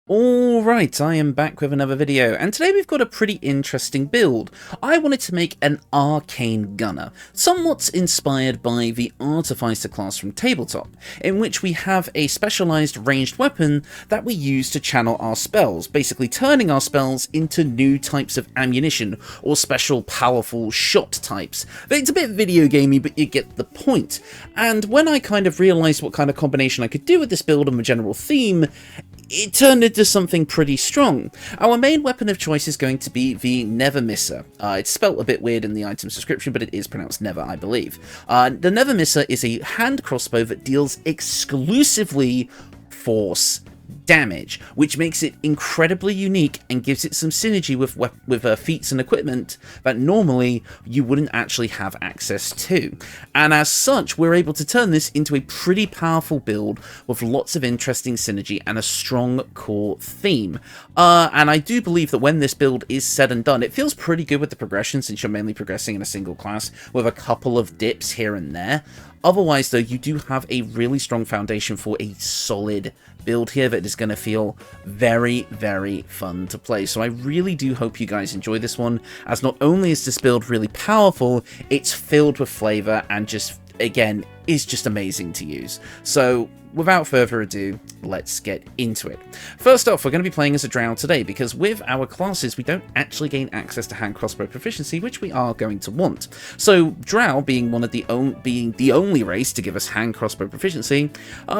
Alright, I am back with another video, and today we've got a pretty interesting build. I wanted to make an Arcane Gunner, somewhat inspired by the Artificer class from Tabletop, in which we have a specialised ranged weapon that we use to channel our spells, basically turning our spells into new types of ammunition, or special powerful shot types. It's a bit video gamey, but you get the point. And when I kind of realised what kind of combination I could do with this build and the general theme, it turned into something pretty strong. Our main weapon of choice is going to be the Never Misser. It's spelt a bit weird in the item's description, but it is pronounced Never, I believe. The Never Misser is a hand crossbow that deals exclusively force damage, which makes it incredibly unique and gives it some synergy with feats and equipment that normally you wouldn't actually have access to. And as such, we're able to turn this into a pretty powerful build with lots of interesting synergy and a strong core theme. And I do believe that when this build is said and done, it feels pretty good with the progression, since you're mainly progressing in a single class with a couple of dips here and there. Otherwise, though, you do have a really strong foundation for a solid build here that is going to feel very, very fun to play. So I really do hope you guys enjoy this one, as not only is this build really powerful, it's filled with flavour and just, again, is just amazing to use. So without further ado, let's get into it. First off, we're going to be playing as a drow today, because with our classes we don't actually gain access to hand crossbow proficiency, which we are going to want. So drow being the only race to give us hand crossbow proficiency,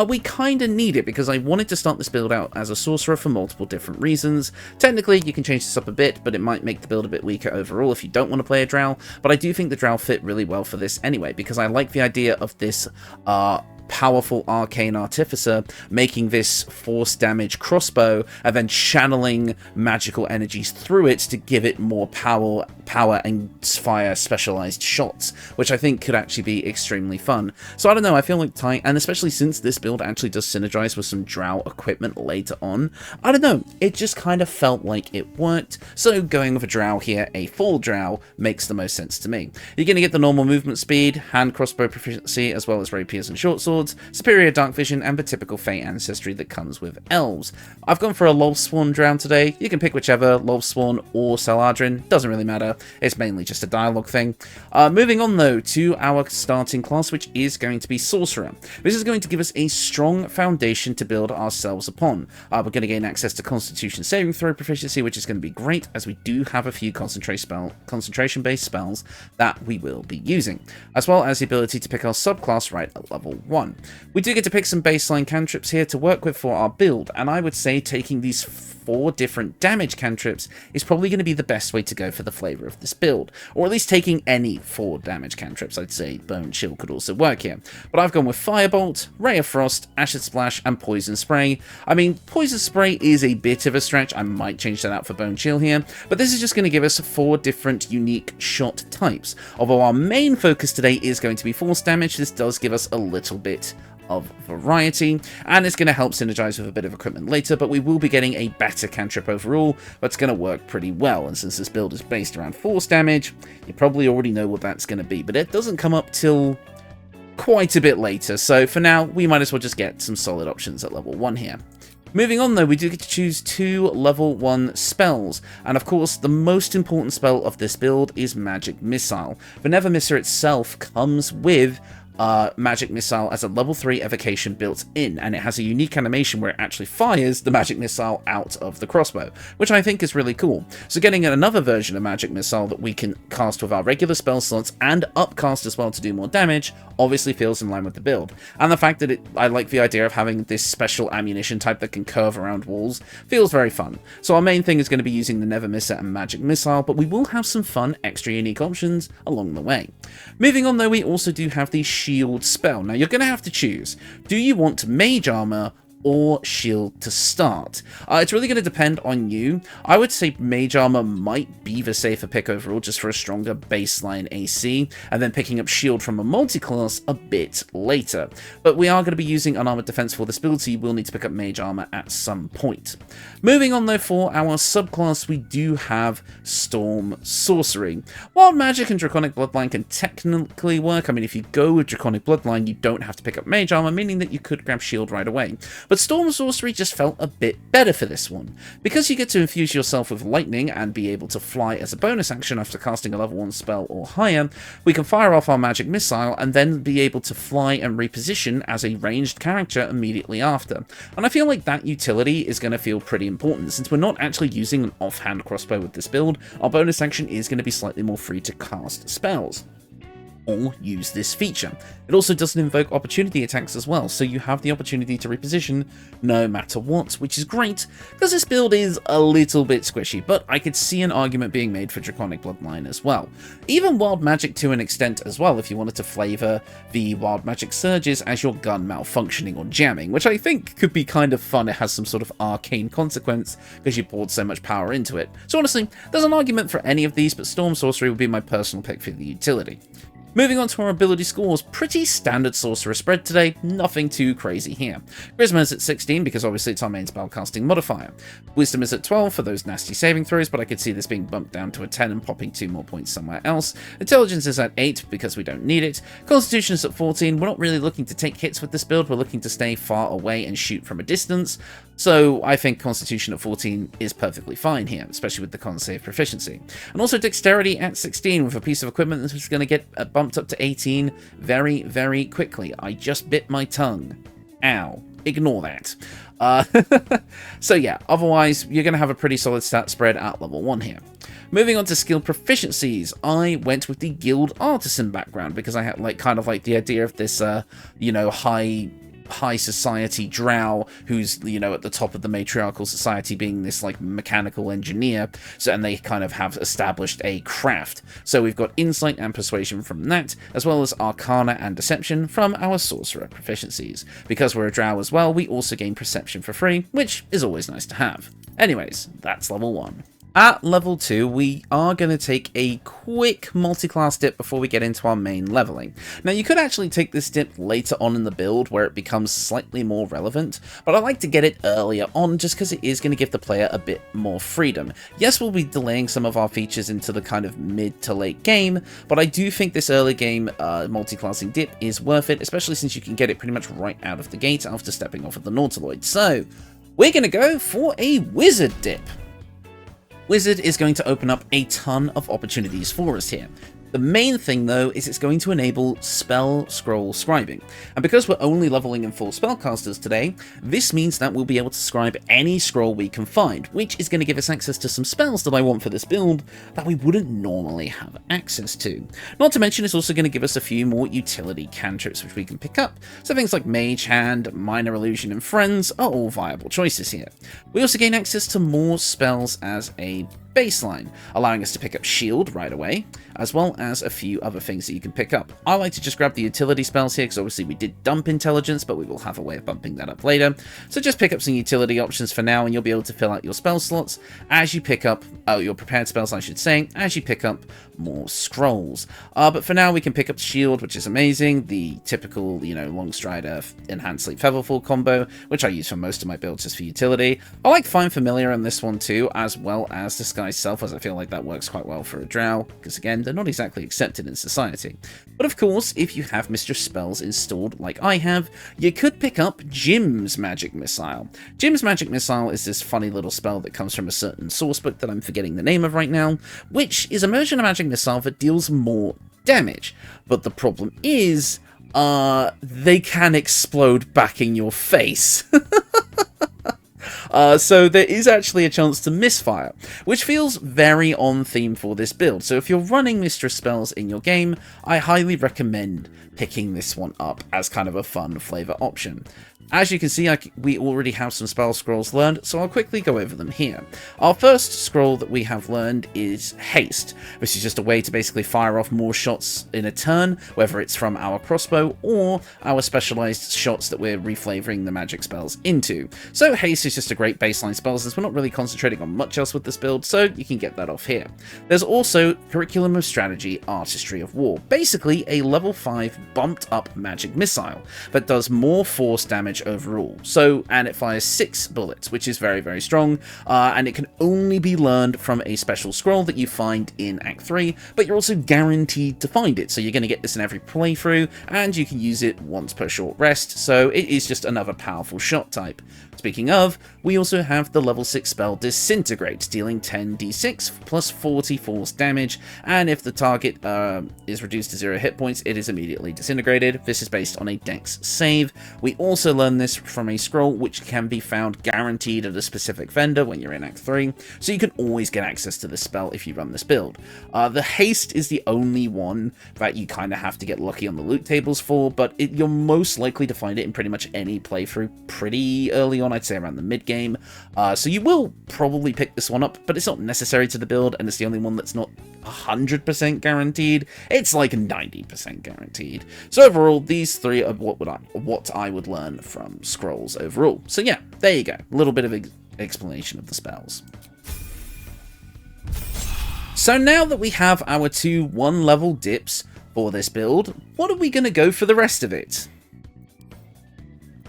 we kind of need it, because I wanted to start this build out as a sorcerer for multiple different reasons. Technically you can change this up a bit, but it might make the build a bit weaker overall if you don't want to play a drow, but I do think the drow fit really well for this anyway, because I like the idea of this powerful arcane artificer making this force damage crossbow and then channeling magical energies through it to give it more power and fire specialized shots, which I think could actually be extremely fun. So I don't know, I feel like and especially since this build actually does synergize with some drow equipment later on, I don't know, it just kind of felt like it worked. So going with a drow here, a full drow, makes the most sense to me. You're going to get the normal movement speed, hand crossbow proficiency, as well as rapiers and short swords, superior dark vision, and the typical fey ancestry that comes with elves. I've gone for a Lolspawn drow today. You can pick whichever, Lolspawn or Saladrin, doesn't really matter. It's mainly just a dialogue thing. Moving on though to our starting class, which is going to be Sorcerer. This is going to give us a strong foundation to build ourselves upon. We're going to gain access to Constitution saving throw proficiency, which is going to be great, as we do have a few concentration-based spells that we will be using, as well as the ability to pick our subclass right at level 1. We do get to pick some baseline cantrips here to work with for our build, and I would say taking these 4 different damage cantrips is probably going to be the best way to go for the flavour of this build, or at least taking any 4 damage cantrips. I'd say Bone Chill could also work here, but I've gone with Firebolt, Ray of Frost, Acid Splash, and Poison Spray. I mean, Poison Spray is a bit of a stretch, I might change that out for Bone Chill here, but this is just going to give us 4 different unique shot types. Although our main focus today is going to be force damage, this does give us a little bit of variety, and it's going to help synergize with a bit of equipment later, but we will be getting a better cantrip overall that's going to work pretty well. And since this build is based around force damage, you probably already know what that's going to be, but it doesn't come up till quite a bit later, so for now we might as well just get some solid options at level 1 here. Moving on though, we do get to choose 2 level 1 spells, and of course the most important spell of this build is Magic Missile. The Never Misser itself comes with Magic Missile as a level 3 evocation built in, and it has a unique animation where it actually fires the Magic Missile out of the crossbow, which I think is really cool. So getting another version of Magic Missile that we can cast with our regular spell slots and upcast as well to do more damage obviously feels in line with the build. And the fact that I like the idea of having this special ammunition type that can curve around walls feels very fun. So our main thing is going to be using the Never Misser and Magic Missile, but we will have some fun extra unique options along the way. Moving on though, we also do have the Shield spell. Now you're going to have to choose. Do you want Mage Armour or shield to start? It's really going to depend on you. I would say Mage Armour might be the safer pick overall, just for a stronger baseline AC, and then picking up shield from a multi-class a bit later. But we are going to be using Unarmored Defense for this build, so you will need to pick up Mage Armour at some point. Moving on though, for our subclass, we do have Storm Sorcery. While Magic and Draconic Bloodline can technically work, I mean, if you go with Draconic Bloodline, you don't have to pick up Mage Armour, meaning that you could grab shield right away. But but Storm Sorcery just felt a bit better for this one. Because you get to infuse yourself with lightning and be able to fly as a bonus action after casting a level 1 spell or higher, we can fire off our magic missile and then be able to fly and reposition as a ranged character immediately after. And I feel like that utility is going to feel pretty important. Since we're not actually using an offhand crossbow with this build, our bonus action is going to be slightly more free to cast spells or use this feature. It also doesn't invoke opportunity attacks as well, so you have the opportunity to reposition no matter what, which is great, because this build is a little bit squishy, but I could see an argument being made for Draconic Bloodline as well. Even Wild Magic to an extent as well, if you wanted to flavour the Wild Magic surges as your gun malfunctioning or jamming, which I think could be kind of fun. It has some sort of arcane consequence, because you poured so much power into it. So honestly, there's an argument for any of these, but Storm Sorcery would be my personal pick for the utility. Moving on to our ability scores, pretty standard Sorcerer spread today, nothing too crazy here. Charisma is at 16 because obviously it's our main spellcasting modifier. Wisdom is at 12 for those nasty saving throws, but I could see this being bumped down to a 10 and popping 2 more points somewhere else. Intelligence is at 8 because we don't need it. Constitution is at 14, we're not really looking to take hits with this build, we're looking to stay far away and shoot from a distance. So I think Constitution at 14 is perfectly fine here, especially with the con save proficiency. And also Dexterity at 16 with a piece of equipment that's going to get bumped up to 18 very, very quickly. I just bit my tongue. Ow. Ignore that. So yeah, otherwise you're going to have a pretty solid stat spread at level 1 here. Moving on to skill proficiencies, I went with the Guild Artisan background because I had kind of the idea of this, high society drow who's at the top of the matriarchal society being this mechanical engineer, and they kind of have established a craft. So we've got insight and persuasion from that, as well as arcana and deception from our sorcerer proficiencies. Because we're a drow as well, we also gain perception for free, which is always nice to have. Anyways, that's level 1. At level 2, we are going to take a quick multi-class dip before we get into our main leveling. Now, you could actually take this dip later on in the build where it becomes slightly more relevant, but I like to get it earlier on just because it is going to give the player a bit more freedom. Yes, we'll be delaying some of our features into the kind of mid to late game, but I do think this early game multi-classing dip is worth it, especially since you can get it pretty much right out of the gate after stepping off of the Nautiloid. So, we're going to go for a wizard dip. Wizard is going to open up a ton of opportunities for us here. The main thing, though, is it's going to enable spell scroll scribing. And because we're only leveling in full spellcasters today, this means that we'll be able to scribe any scroll we can find, which is going to give us access to some spells that I want for this build that we wouldn't normally have access to. Not to mention, it's also going to give us a few more utility cantrips which we can pick up. So things like Mage Hand, Minor Illusion, and Friends are all viable choices here. We also gain access to more spells as a baseline, allowing us to pick up Shield right away, as well as a few other things that you can pick up. I like to just grab the utility spells here, because obviously we did dump Intelligence, but we will have a way of bumping that up later. So just pick up some utility options for now, and you'll be able to fill out your spell slots as you pick up, your prepared spells, I should say, as you pick up more scrolls. But for now, we can pick up Shield, which is amazing, the typical, Long Strider, Enhanced Sleep Featherfall combo, which I use for most of my builds just for utility. I like Find Familiar on this one too, as well as Disguise Self, as I feel like that works quite well for a drow, because again, they're not exactly accepted in society. But of course, if you have Mistress Spells installed like I have, you could pick up Jim's Magic Missile. Jim's Magic Missile is this funny little spell that comes from a certain sourcebook that I'm forgetting the name of right now, which is a version of Magic Missile that deals more damage. But the problem is, they can explode back in your face. So there is actually a chance to misfire, which feels very on theme for this build. So if you're running Mistress Spells in your game, I highly recommend picking this one up as kind of a fun flavor option. As you can see, we already have some spell scrolls learned, so I'll quickly go over them here. Our first scroll that we have learned is Haste, which is just a way to basically fire off more shots in a turn, whether it's from our crossbow or our specialized shots that we're reflavoring the magic spells into. So Haste is just a great baseline spell, since we're not really concentrating on much else with this build, so you can get that off here. There's also Curriculum of Strategy, Artistry of War, basically a level 5 bumped up magic missile that does more force damage damage overall. So, and it fires 6 bullets, which is very, very strong, and it can only be learned from a special scroll that you find in Act 3, but you're also guaranteed to find it, so you're going to get this in every playthrough, and you can use it once per short rest, so it is just another powerful shot type. Speaking of, we also have the level 6 spell Disintegrate, dealing 10d6 plus 40 force damage, and if the target is reduced to 0 hit points, it is immediately disintegrated. This is based on a dex save. We also learn this from a scroll which can be found guaranteed at a specific vendor when you're in Act 3, so you can always get access to this spell if you run this build. The haste is the only one that you kind of have to get lucky on the loot tables for, but you're most likely to find it in pretty much any playthrough pretty early on, I'd say around the mid-game, so you will probably pick this one up, but it's not necessary to the build, and it's the only one that's not 100% guaranteed. It's like 90% guaranteed. So overall, these three are what I would learn from scrolls overall. So yeah, there you go. A little bit of explanation of the spells. So now that we have our 2 1-level dips for this build, what are we going to go for the rest of it?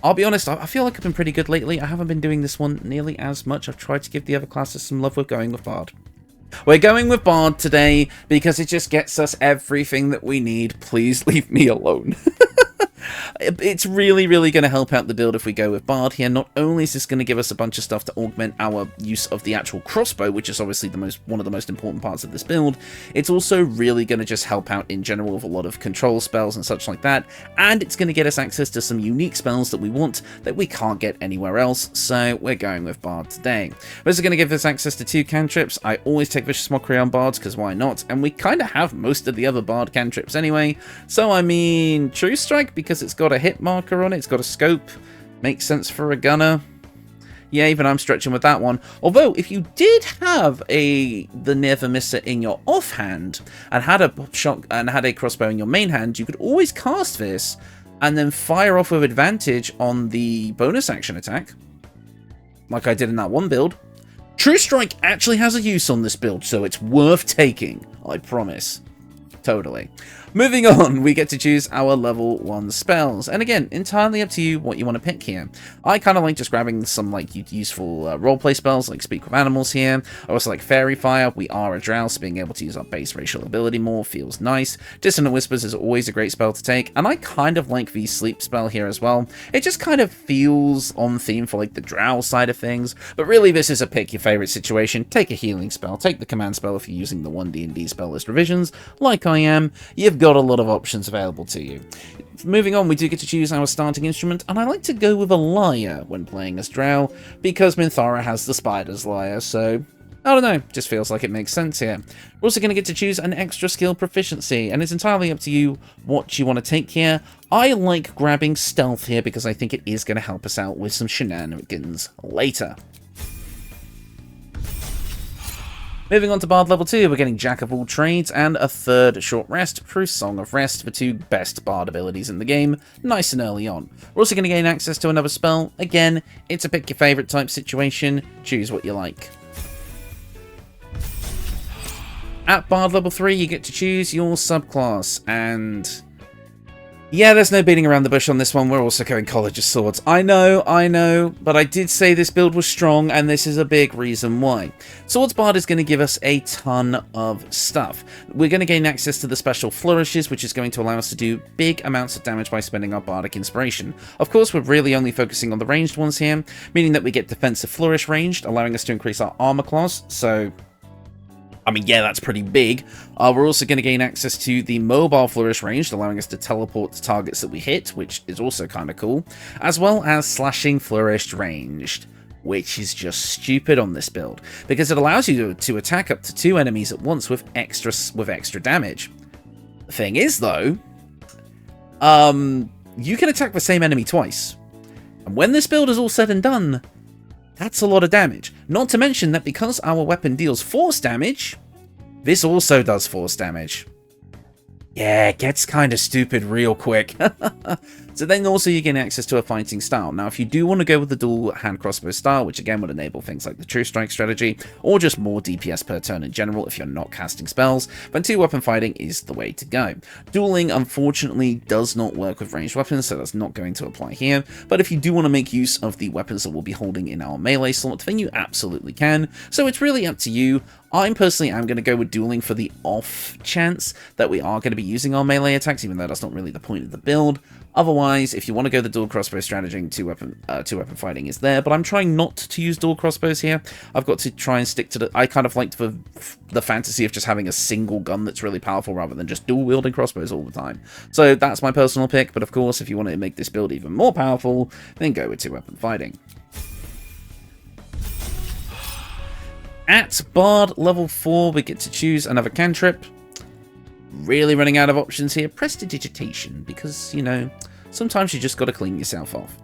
I'll be honest, I feel like I've been pretty good lately. I haven't been doing this one nearly as much. I've tried to give the other classes some love. We're going with Bard. We're going with Bard today because it just gets us everything that we need. Please leave me alone. It's really, really going to help out the build if we go with Bard here. Not only is this going to give us a bunch of stuff to augment our use of the actual crossbow, which is obviously one of the most important parts of this build, it's also really going to just help out in general with a lot of control spells and such like that, and it's going to get us access to some unique spells that we want that we can't get anywhere else, so we're going with Bard today. This is going to give us access to 2 cantrips. I always take Vicious Mockery on Bards, because why not? And we kind of have most of the other Bard cantrips anyway, so I mean, True Strike, because it's got a hit marker on it, it's got a scope, makes sense for a gunner. Yeah, even I'm stretching with that one. Although, if you did have the Never Misser in your offhand and had a crossbow in your main hand, you could always cast this and then fire off with advantage on the bonus action attack, like I did in that one build. True Strike actually has a use on this build, so it's worth taking, I promise. Totally. Moving on, we get to choose our level 1 spells, and again, entirely up to you what you want to pick here. I kind of like just grabbing some useful roleplay spells, like Speak with Animals here. I also like Fairy Fire. We are a drow, so being able to use our base racial ability more feels nice. Dissonant Whispers is always a great spell to take, and I kind of like the Sleep spell here as well. It just kind of feels on theme for the drow side of things, but really this is a pick your favorite situation. Take a healing spell, take the command spell if you're using the 1D&D spell list revisions, like I am. You've got a lot of options available to you. Moving on, we do get to choose our starting instrument, and I like to go with a lyre when playing as drow, because Minthara has the spider's lyre, so I don't know, just feels like it makes sense here. We're also going to get to choose an extra skill proficiency, and it's entirely up to you what you want to take here. I like grabbing stealth here because I think it is going to help us out with some shenanigans later. Moving on to Bard level 2, we're getting Jack of all trades and a 3rd short rest through Song of Rest, the 2 best Bard abilities in the game, nice and early on. We're also going to gain access to another spell. Again, it's a pick your favourite type situation, choose what you like. At Bard level 3, you get to choose your subclass, and yeah, there's no beating around the bush on this one. We're also going College of Swords. I know, but I did say this build was strong, and this is a big reason why. Swords Bard is going to give us a ton of stuff. We're going to gain access to the special flourishes, which is going to allow us to do big amounts of damage by spending our bardic inspiration. Of course, we're really only focusing on the ranged ones here, meaning that we get defensive flourish ranged, allowing us to increase our armor class, so I mean, yeah, that's pretty big. We're also going to gain access to the mobile flourish ranged, allowing us to teleport to targets that we hit, which is also kind of cool, as well as slashing flourished ranged, which is just stupid on this build, because it allows you to attack up to 2 enemies at once with extra damage. The thing is, though, you can attack the same enemy twice, and when this build is all said and done, that's a lot of damage. Not to mention that because our weapon deals force damage, this also does force damage. Yeah, it gets kind of stupid real quick. So then also you gain access to a fighting style. Now, if you do want to go with the dual hand crossbow style, which again would enable things like the true strike strategy, or just more DPS per turn in general if you're not casting spells, then two-weapon fighting is the way to go. Dueling, unfortunately, does not work with ranged weapons, so that's not going to apply here, but if you do want to make use of the weapons that we'll be holding in our melee slot, then you absolutely can, so it's really up to you. I personally am going to go with dueling for the off chance that we are going to be using our melee attacks, even though that's not really the point of the build. Otherwise, if you want to go the dual crossbow strategy, two-weapon fighting is there, but I'm trying not to use dual crossbows here. I've got to try and stick to the... I kind of liked the fantasy of just having a single gun that's really powerful rather than just dual-wielding crossbows all the time. So that's my personal pick, but of course, if you want to make this build even more powerful, then go with two-weapon fighting. At Bard level 4, we get to choose another cantrip. Really running out of options here. Prestidigitation, because, you know, sometimes you just got to clean yourself off.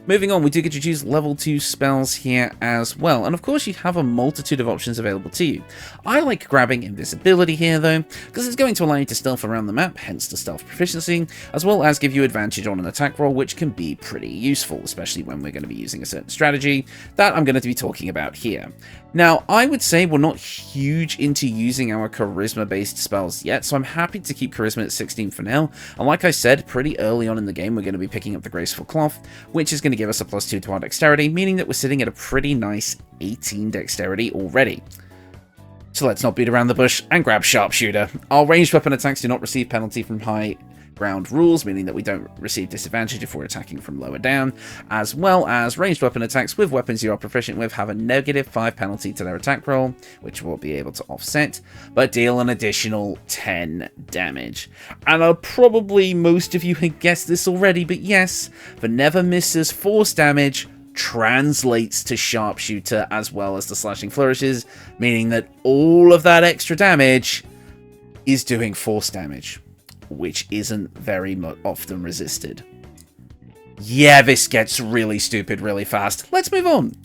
Moving on, we do get to choose level 2 spells here as well, and of course you have a multitude of options available to you. I like grabbing invisibility here though, because it's going to allow you to stealth around the map, hence the stealth proficiency, as well as give you advantage on an attack roll, which can be pretty useful, especially when we're going to be using a certain strategy that I'm going to be talking about here. Now, I would say we're not huge into using our charisma-based spells yet, so I'm happy to keep charisma at 16 for now. And like I said, pretty early on in the game, we're going to be picking up the Graceful Cloth, which is going to give us a +2 to our dexterity, meaning that we're sitting at a pretty nice 18 dexterity already. So let's not beat around the bush and grab Sharpshooter. Our ranged weapon attacks do not receive penalty from high ground rules, meaning that we don't receive disadvantage if we're attacking from lower down, as well as ranged weapon attacks with weapons you are proficient with have a -5 penalty to their attack roll, which we'll be able to offset, but deal an additional 10 damage. And probably most of you have guessed this already, but yes, the never misses force damage translates to Sharpshooter as well as the slashing flourishes, meaning that all of that extra damage is doing force damage, which isn't very often resisted. Yeah, this gets really stupid really fast. Let's move on.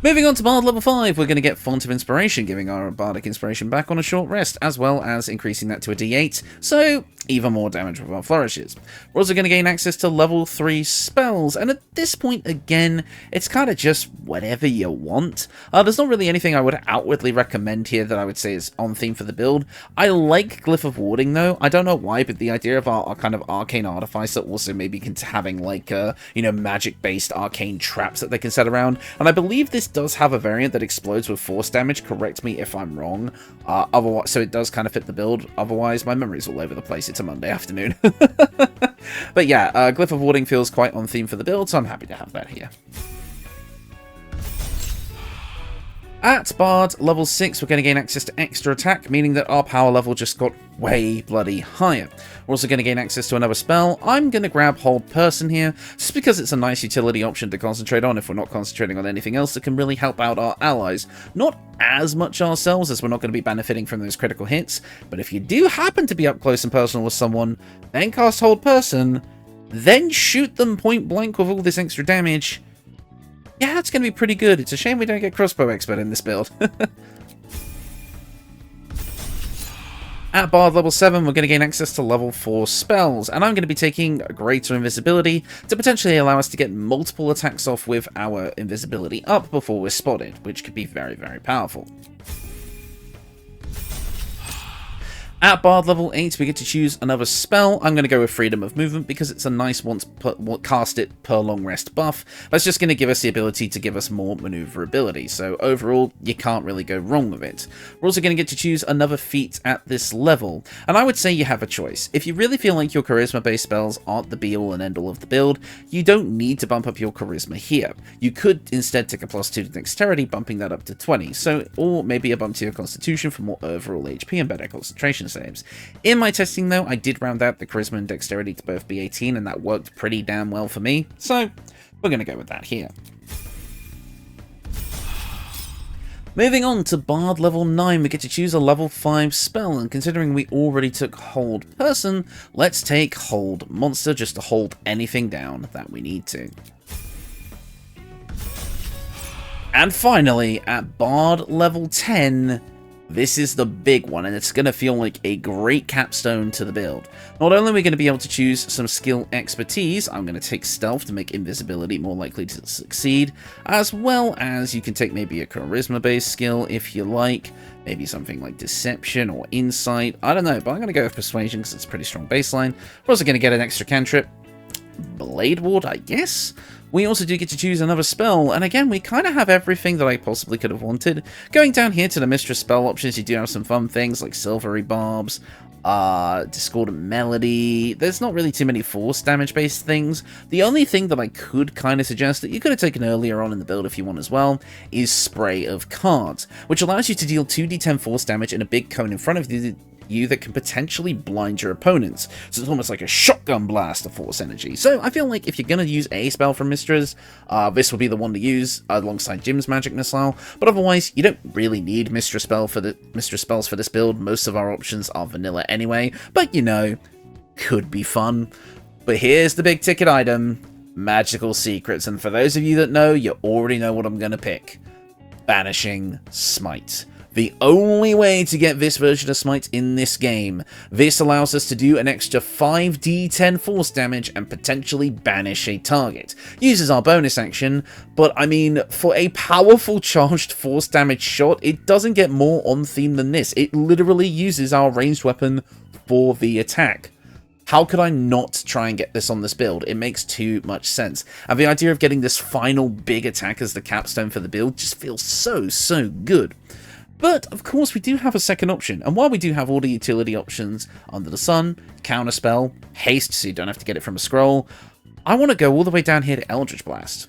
Moving on to Bard level 5, we're going to get Font of Inspiration, giving our Bardic Inspiration back on a short rest, as well as increasing that to a D8, so even more damage with our flourishes. We're also going to gain access to level 3 spells, and at this point, again, it's kind of just whatever you want. There's not really anything I would outwardly recommend here that I would say is on theme for the build. I like Glyph of Warding, though. I don't know why, but the idea of our kind of Arcane Artificer also maybe having, like, you know, magic-based arcane traps that they can set around, and I believe this does have a variant that explodes with force damage, correct me if I'm wrong, otherwise, so it does kind of fit the build. Otherwise, my memory's all over the place. It's a Monday afternoon. But yeah, Glyph of Warding feels quite on theme for the build, so I'm happy to have that here. At Bard level 6, we're going to gain access to extra attack, meaning that our power level just got way bloody higher. We're also going to gain access to another spell. I'm going to grab Hold Person here, just because it's a nice utility option to concentrate on if we're not concentrating on anything else that can really help out our allies. Not as much ourselves, as we're not going to be benefiting from those critical hits, but if you do happen to be up close and personal with someone, then cast Hold Person, then shoot them point blank with all this extra damage. Yeah, it's going to be pretty good. It's a shame we don't get Crossbow Expert in this build. At Bard level 7, we're going to gain access to level 4 spells, and I'm going to be taking Greater Invisibility to potentially allow us to get multiple attacks off with our invisibility up before we're spotted, which could be very, very powerful. At Bard level 8, we get to choose another spell. I'm going to go with Freedom of Movement because it's a nice cast it per long rest buff. That's just going to give us the ability to give us more maneuverability. So overall, you can't really go wrong with it. We're also going to get to choose another feat at this level. And I would say you have a choice. If you really feel like your charisma-based spells aren't the be-all and end-all of the build, you don't need to bump up your charisma here. You could instead take a +2 to dexterity, bumping that up to 20. Or maybe a bump to your constitution for more overall HP and better concentration saves. In my testing though, I did round out the charisma and dexterity to both be 18, and that worked pretty damn well for me, so we're going to go with that here. Moving on to Bard level 9, we get to choose a level 5 spell, and considering we already took Hold Person, let's take Hold Monster just to hold anything down that we need to. And finally, at Bard level 10, This is the big one, and it's going to feel like a great capstone to the build. Not only are we going to be able to choose some skill expertise, I'm going to take stealth to make invisibility more likely to succeed, as well as you can take maybe a charisma-based skill if you like, maybe something like deception or insight, I don't know, but I'm going to go with persuasion because it's a pretty strong baseline. We're also going to get an extra cantrip, Blade Ward, I guess? We also do get to choose another spell, and again, we kind of have everything that I possibly could have wanted. Going down here to the Mistress spell options, you do have some fun things like Silvery Barbs, Discordant Melody. There's not really too many force damage based things. The only thing that I could kind of suggest that you could have taken earlier on in the build if you want as well is Spray of Cards, which allows you to deal 2d10 force damage in a big cone in front of you that can potentially blind your opponents. So it's almost like a shotgun blast of force energy. So I feel like if you're going to use a spell from Mistress, this will be the one to use alongside Jim's Magic Missile. But otherwise, you don't really need Mistress spells for this build. Most of our options are vanilla anyway, but you know, could be fun. But here's the big ticket item, Magical Secrets. And for those of you that know, you already know what I'm going to pick. Banishing Smite. The only way to get this version of Smite in this game. This allows us to do an extra 5d10 force damage and potentially banish a target. Uses our bonus action, but I mean, for a powerful charged force damage shot, it doesn't get more on theme than this. It literally uses our ranged weapon for the attack. How could I not try and get this on this build? It makes too much sense. And the idea of getting this final big attack as the capstone for the build just feels so good. But, of course, we do have a second option, and while we do have all the utility options under the sun, counterspell, haste so you don't have to get it from a scroll, I want to go all the way down here to Eldritch Blast.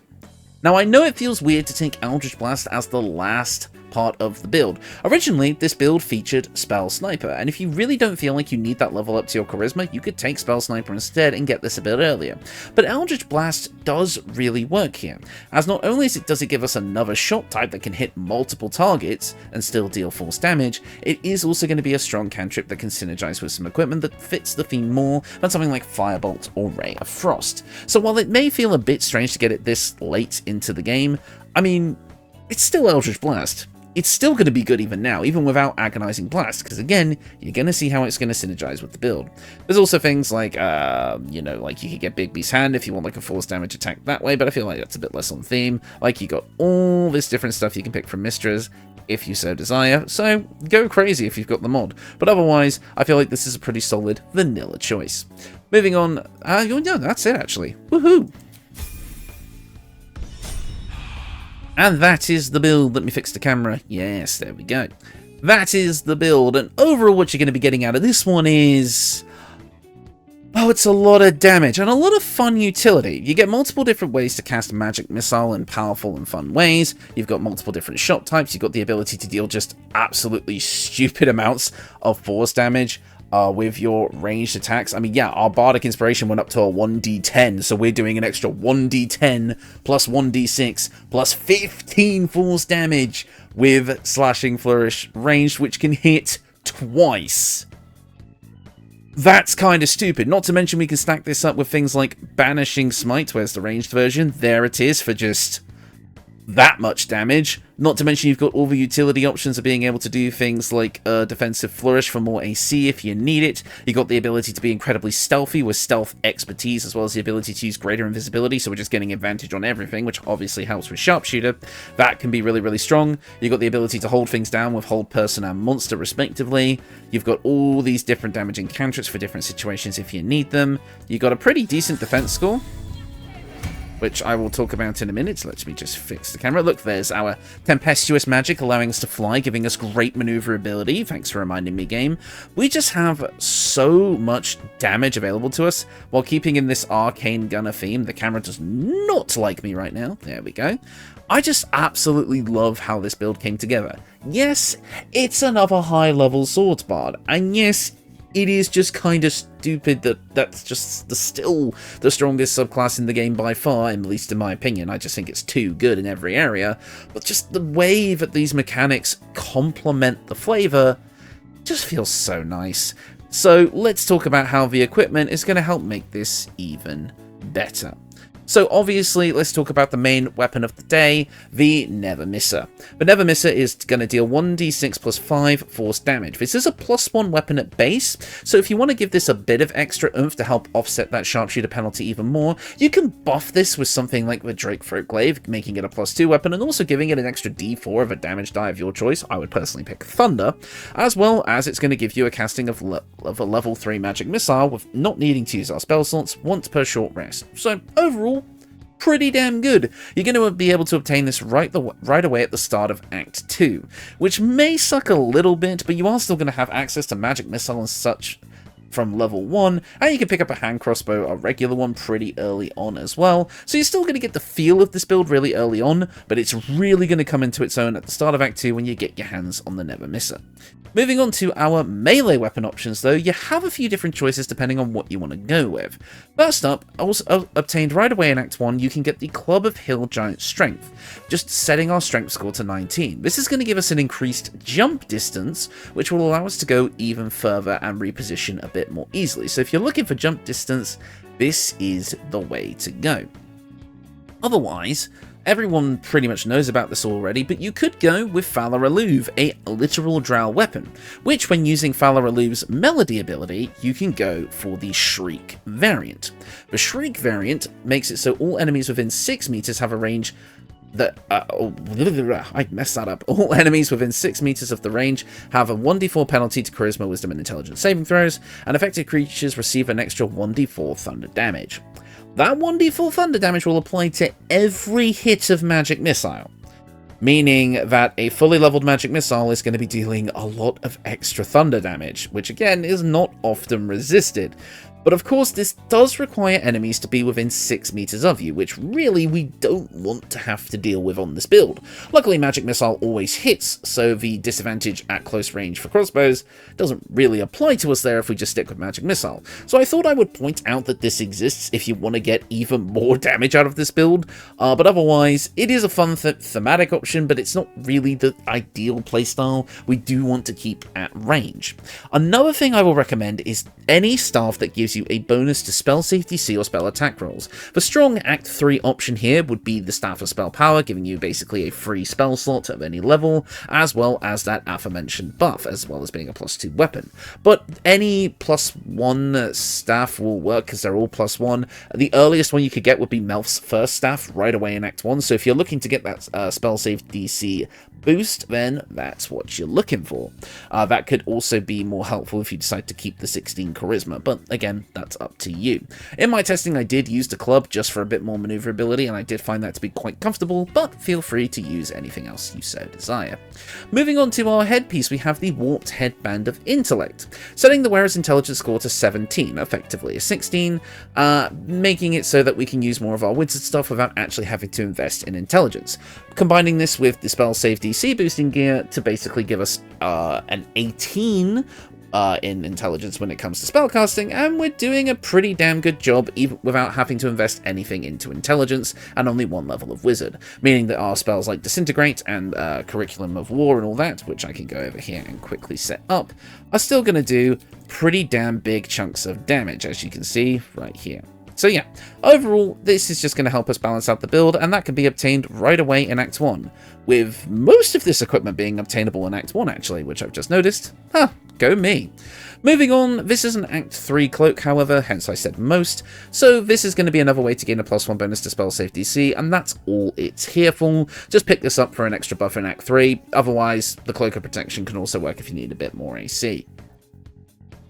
Now, I know it feels weird to take Eldritch Blast as the last part of the build. Originally, this build featured Spell Sniper, and if you really don't feel like you need that level up to your charisma, you could take Spell Sniper instead and get this a bit earlier. But Eldritch Blast does really work here, as not only does it give us another shot type that can hit multiple targets and still deal force damage, it is also going to be a strong cantrip that can synergize with some equipment that fits the theme more than something like Firebolt or Ray of Frost. So while it may feel a bit strange to get it this late into the game, I mean, it's still Eldritch Blast. It's still going to be good even now, even without Agonizing Blast, because again, you're going to see how it's going to synergize with the build. There's also things like, you know, like you could get Big B's Hand if you want like a force damage attack that way, but I feel like that's a bit less on theme. Like you got all this different stuff you can pick from Mistress, if you so desire, so go crazy if you've got the mod. But otherwise, I feel like this is a pretty solid vanilla choice. Moving on, yeah, that's it actually. Woohoo! And that is the build. Let me fix the camera. Yes, there we go. That is the build. And overall, what you're going to be getting out of this one is... oh, it's a lot of damage and a lot of fun utility. You get multiple different ways to cast Magic Missile in powerful and fun ways. You've got multiple different shot types. You've got the ability to deal just absolutely stupid amounts of force damage with your ranged attacks. I mean, yeah, our Bardic Inspiration went up to a 1d10, so we're doing an extra 1d10 plus 1d6 plus 15 force damage with Slashing Flourish ranged, which can hit twice. That's kind of stupid. Not to mention we can stack this up with things like Banishing Smite. Where's the ranged version? There it is for just that much damage. Not to mention you've got all the utility options of being able to do things like Defensive Flourish for more AC if you need it. You've got the ability to be incredibly stealthy with Stealth Expertise, as well as the ability to use greater invisibility, so we're just getting advantage on everything, which obviously helps with Sharpshooter. That can be really strong. You've got the ability to hold things down with Hold Person and Monster respectively. You've got all these different damaging cantrips for different situations if you need them. You've got a pretty decent defense score, which I will talk about in a minute. Let me just fix the camera. Look, there's our Tempestuous Magic allowing us to fly, giving us great maneuverability. Thanks for reminding me, game. We just have so much damage available to us while keeping in this Arcane Gunner theme. The camera does not like me right now. There we go. I just absolutely love how this build came together. Yes, it's another high-level Swords Bard, and yes, it is just kind of stupid that that's just still the strongest subclass in the game by far, at least in my opinion. I just think it's too good in every area. But just the way that these mechanics complement the flavor just feels so nice. So let's talk about how the equipment is going to help make this even better. So obviously, let's talk about the main weapon of the day, the Never Misser. The Never Misser is going to deal 1d6 plus 5 force damage. This is a +1 weapon at base, so if you want to give this a bit of extra oomph to help offset that Sharpshooter penalty even more, you can buff this with something like the Drakethroat Glaive, making it a +2 weapon, and also giving it an extra d4 of a damage die of your choice. I would personally pick Thunder, as well as it's going to give you a casting of a level 3 magic missile with not needing to use our spell slots once per short rest. So overall, pretty damn good. You're going to be able to obtain this right away at the start of Act 2, which may suck a little bit, but you are still going to have access to magic missile and such from level 1, and you can pick up a hand crossbow, a regular one, pretty early on as well. So you're still going to get the feel of this build really early on, but it's really going to come into its own at the start of Act 2 when you get your hands on the Never Misser. Moving on to our melee weapon options though, you have a few different choices depending on what you want to go with. First up, also obtained right away in Act 1, you can get the Club of Hill Giant Strength, just setting our strength score to 19. This is going to give us an increased jump distance, which will allow us to go even further and reposition a bit more easily. So if you're looking for jump distance, this is the way to go. Otherwise, everyone pretty much knows about this already, but you could go with Falar Aluv, a literal drow weapon, which when using Falar Aluv's melody ability, you can go for the Shriek variant. The Shriek variant makes it so all enemies within 6 meters have a range that I messed that up. All enemies within 6 meters of the range have a 1d4 penalty to Charisma, Wisdom, and Intelligence saving throws, and affected creatures receive an extra 1d4 thunder damage. That 1d4 thunder damage will apply to every hit of magic missile, meaning that a fully leveled magic missile is going to be dealing a lot of extra thunder damage, which again is not often resisted. But of course, this does require enemies to be within 6 meters of you, which really we don't want to have to deal with on this build. Luckily, Magic Missile always hits, so the disadvantage at close range for crossbows doesn't really apply to us there if we just stick with Magic Missile. So I thought I would point out that this exists if you want to get even more damage out of this build, but otherwise, it is a fun thematic option, but it's not really the ideal playstyle. We do want to keep at range. Another thing I will recommend is any staff that gives you a bonus to spell save DC or spell attack rolls. The strong Act 3 option here would be the Staff of Spell Power, giving you basically a free spell slot of any level, as well as that aforementioned buff, as well as being a +2 weapon. But any +1 staff will work because they're all +1. The earliest one you could get would be Melf's first staff right away in Act 1, so if you're looking to get that spell save DC boost, then that's what you're looking for. That could also be more helpful if you decide to keep the 16 charisma, but again, that's up to you. In my testing, I did use the club just for a bit more maneuverability, and I did find that to be quite comfortable, but feel free to use anything else you so desire. Moving on to our headpiece, we have the Warped Headband of Intellect, setting the wearer's intelligence score to 17, effectively a 16, making it so that we can use more of our wizard stuff without actually having to invest in intelligence. Combining this with the spell save DC boosting gear to basically give us an 18 in intelligence when it comes to spellcasting, and we're doing a pretty damn good job even without having to invest anything into intelligence and only one level of wizard, meaning that our spells like Disintegrate and Curriculum of War and all that, which I can go over here and quickly set up, are still going to do pretty damn big chunks of damage, as you can see right here. So yeah, overall, this is just going to help us balance out the build, and that can be obtained right away in Act 1, with most of this equipment being obtainable in Act 1 actually, which I've just noticed. Huh, go me. Moving on, this is an Act 3 cloak, however, hence I said most, so this is going to be another way to gain a +1 bonus to spell save DC, and that's all it's here for. Just pick this up for an extra buff in Act 3, otherwise the Cloak of Protection can also work if you need a bit more AC.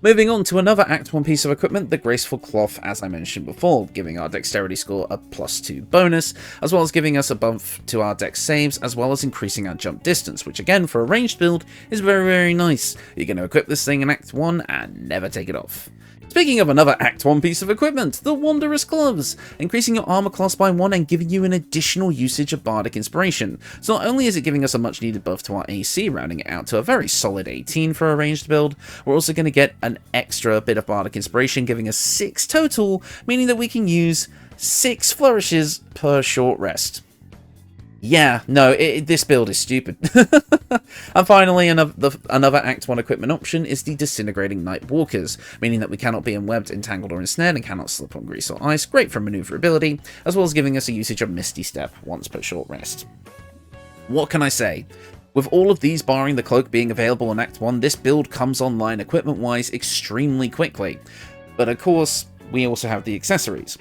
Moving on to another Act 1 piece of equipment, the Graceful Cloth, as I mentioned before, giving our dexterity score a +2 bonus, as well as giving us a buff to our dex saves, as well as increasing our jump distance, which again, for a ranged build, is very, very nice. You're going to equip this thing in Act 1 and never take it off. Speaking of another Act 1 piece of equipment, the Wanderer's Gloves, increasing your armor class by 1 and giving you an additional usage of Bardic Inspiration. So not only is it giving us a much needed buff to our AC, rounding it out to a very solid 18 for a ranged build, we're also going to get an extra bit of Bardic Inspiration, giving us 6 total, meaning that we can use 6 flourishes per short rest. Yeah, no, this build is stupid. And finally, another Act 1 equipment option is the Disintegrating Night Walkers, meaning that we cannot be enwebbed, entangled, or ensnared, and cannot slip on grease or ice. Great for maneuverability, as well as giving us a usage of Misty Step once per short rest. What can I say? With all of these barring the cloak being available in Act 1, this build comes online equipment-wise extremely quickly. But of course, we also have the accessories.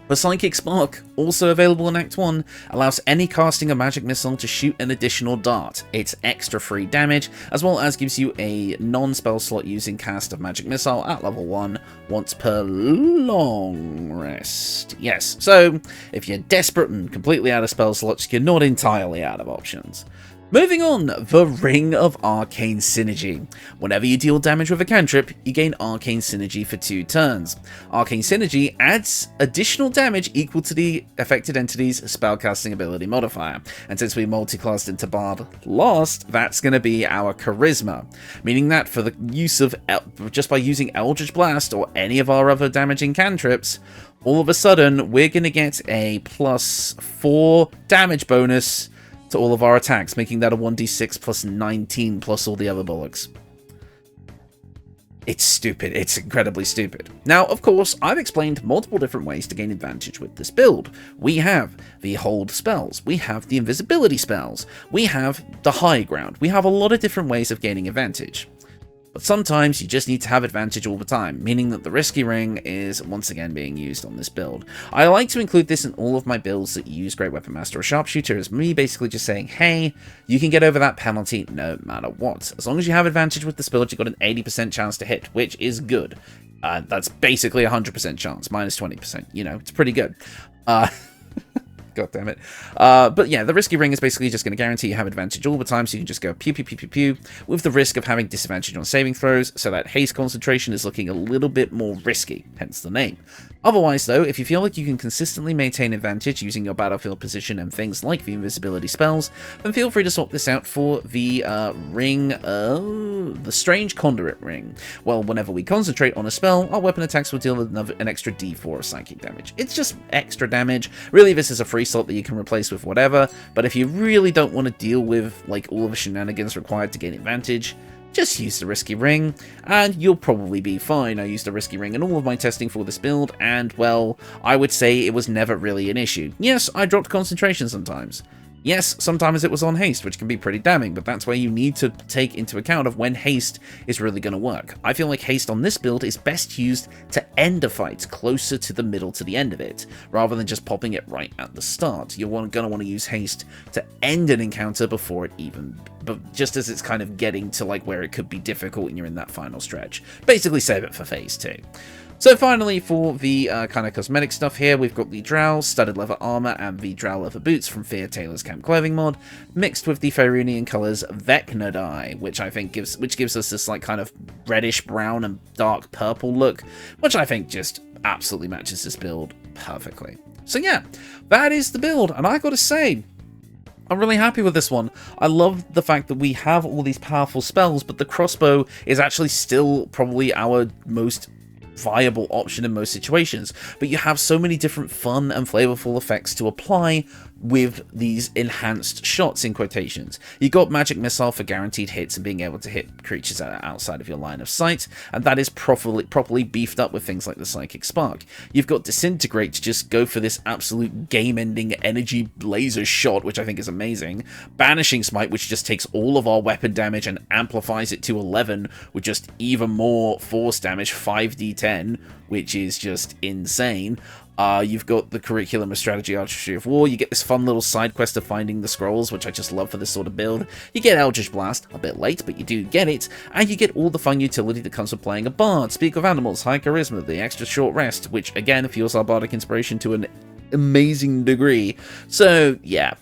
The Psychic Spark, also available in Act 1, allows any casting a magic missile to shoot an additional dart. It's extra free damage, as well as gives you a non-spell slot using cast of magic missile at level 1 once per long rest. Yes, so if you're desperate and completely out of spell slots, you're not entirely out of options. Moving on, the Ring of Arcane Synergy. Whenever you deal damage with a cantrip, you gain Arcane Synergy for 2 turns. Arcane Synergy adds additional damage equal to the affected entity's spellcasting ability modifier, and since we multiclassed into Bard last, that's going to be our Charisma, meaning that for the use of, just by using Eldritch Blast or any of our other damaging cantrips, all of a sudden we're going to get a +4 damage bonus to all of our attacks, making that a 1d6 plus 19 plus all the other bullocks. It's stupid. It's incredibly stupid. Now, of course, I've explained multiple different ways to gain advantage with this build. We have the hold spells. We have the invisibility spells. We have the high ground. We have a lot of different ways of gaining advantage. But sometimes you just need to have advantage all the time, meaning that the Risky Ring is once again being used on this build. I like to include this in all of my builds that use Great Weapon Master or Sharpshooter, as me basically just saying, hey, you can get over that penalty no matter what. As long as you have advantage with this build, you've got an 80% chance to hit, which is good. That's basically a 100% chance, minus 20%. You know, it's pretty good. God damn it. But yeah, the Risky Ring is basically just going to guarantee you have advantage all the time, so you can just go pew pew pew pew pew, with the risk of having disadvantage on saving throws, so that haste concentration is looking a little bit more risky, hence the name. Otherwise though, if you feel like you can consistently maintain advantage using your battlefield position and things like the invisibility spells, then feel free to swap this out for the the Strange Conduit Ring. Well, whenever we concentrate on a spell, our weapon attacks will deal an extra d4 of psychic damage. It's just extra damage. Really, this is a free slot that you can replace with whatever, but if you really don't want to deal with like all of the shenanigans required to gain advantage, just use the Risky Ring, and you'll probably be fine. I used the Risky Ring in all of my testing for this build, and, well, I would say it was never really an issue. Yes, I dropped concentration sometimes. Yes, sometimes it was on haste, which can be pretty damning, but that's where you need to take into account of when haste is really going to work. I feel like haste on this build is best used to end a fight closer to the middle to the end of it, rather than just popping it right at the start. You're going to want to use haste to end an encounter before it even, but just as it's kind of getting to like where it could be difficult and you're in that final stretch. Basically save it for phase 2. So finally, for the kind of cosmetic stuff here, we've got the Drow studded leather armor and the Drow leather boots from Fear Taylor's Camp Clothing mod, mixed with the Faerunian colors Vecna dye, which I think gives us this like kind of reddish brown and dark purple look, which I think just absolutely matches this build perfectly. So yeah, that is the build, and I gotta say, I'm really happy with this one. I love the fact that we have all these powerful spells, but the crossbow is actually still probably our most viable option in most situations, but you have so many different fun and flavorful effects to apply with these enhanced shots in quotations. You got Magic Missile for guaranteed hits and being able to hit creatures that are outside of your line of sight, and that is properly beefed up with things like the Psychic Spark. You've got Disintegrate to just go for this absolute game-ending energy laser shot, which I think is amazing. Banishing Smite, which just takes all of our weapon damage and amplifies it to 11 with just even more force damage, 5d10, which is just insane. You've got the Curriculum of Strategy Artistry of War. You get this fun little side quest of finding the scrolls, which I just love for this sort of build. You get Eldritch Blast, a bit late, but you do get it. And you get all the fun utility that comes with playing a bard. Speak of Animals, High Charisma, the extra short rest, which again fuels our bardic inspiration to an amazing degree. So yeah,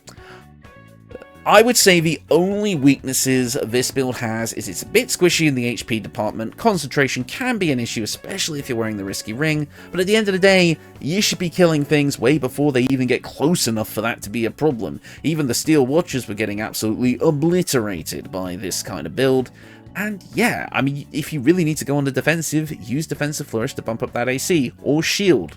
I would say the only weaknesses this build has is it's a bit squishy in the HP department. Concentration can be an issue, especially if you're wearing the Risky Ring, but at the end of the day, you should be killing things way before they even get close enough for that to be a problem. Even the Steel Watchers were getting absolutely obliterated by this kind of build. And yeah, I mean, if you really need to go on the defensive, use Defensive Flourish to bump up that AC, or Shield,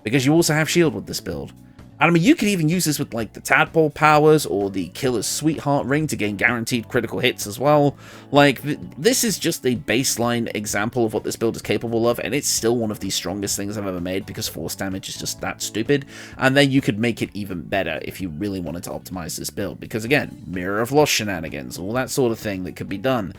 because you also have Shield with this build. And I mean, you could even use this with like the tadpole powers or the killer's sweetheart ring to gain guaranteed critical hits as well. Like, this is just a baseline example of what this build is capable of, and it's still one of the strongest things I've ever made because force damage is just that stupid. And then you could make it even better if you really wanted to optimize this build, because again, Mirror of Lost shenanigans, all that sort of thing that could be done.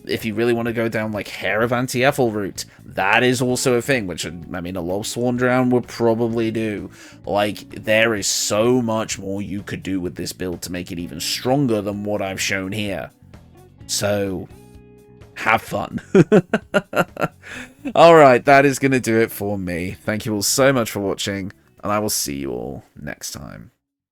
If you really want to go down like Hair of Anti-Ethel route, that is also a thing, which I mean, a lot of Sworn Drown would probably do. Like, there is so much more you could do with this build to make it even stronger than what I've shown here. So, have fun. Alright, that is going to do it for me. Thank you all so much for watching, and I will see you all next time.